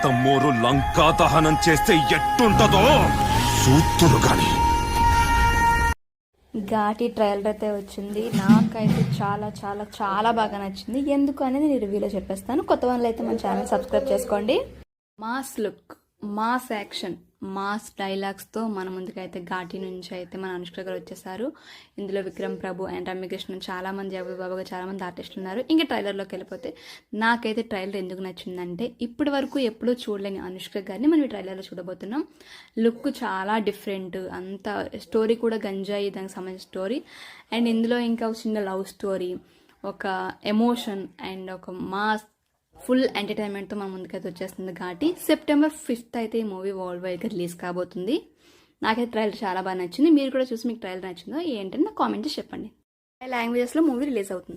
తమ్మోరు లంకా దహనం చేస్తే ఎట్టుంటదో సూత్తులు గాని. ఘాటి ట్రైలర్ అయితే వచ్చింది. నాకైతే చాలా చాలా చాలా బాగా నచ్చింది. ఎందుకు అనేది నేను రివ్యూలో చెప్పేస్తాను. కొత్త వాళ్ళు అయితే మన ఛానల్ సబ్స్క్రైబ్ చేసుకోండి. Mass look, mass action, mass డైలాగ్స్తో మన ముందుకైతే ఘాటి నుంచి అయితే మన అనుష్క గారు వచ్చేసారు. ఇందులో విక్రమ్ ప్రభు అండ్ రమ్యకృష్ణన్ చాలామంది, జగపతి బాబుగా చాలామంది ఆర్టిస్టులు ఉన్నారు. ఇంకా ట్రైలర్లోకి వెళ్ళిపోతే నాకైతే ట్రైలర్ ఎందుకు నచ్చిందంటే ఇప్పటి వరకు ఎప్పుడూ చూడలేని అనుష్క గారిని మనం ఈ ట్రైలర్లో చూడబోతున్నాం. లుక్ చాలా డిఫరెంట్, అంత స్టోరీ కూడా గంజాయి దానికి సంబంధించిన స్టోరీ. అండ్ ఇందులో ఇంకా చిన్న లవ్ స్టోరీ, ఒక ఎమోషన్ అండ్ ఒక మాస్ ఫుల్ ఎంటర్టైన్మెంట్తో మన ముందుకైతే వచ్చేస్తుంది ఘాటి. September 5th అయితే ఈ మూవీ వరల్డ్ వైడ్గా రిలీజ్ కాబోతుంది. నాకైతే ట్రైలర్ చాలా బాగా నచ్చింది. మీరు కూడా చూసి మీకు ట్రైలర్ నచ్చిందో ఏంటని నాకు కామెంట్ చేసి చెప్పండి. లాంగ్వేజెస్లో మూవీ రిలీజ్ అవుతుంది.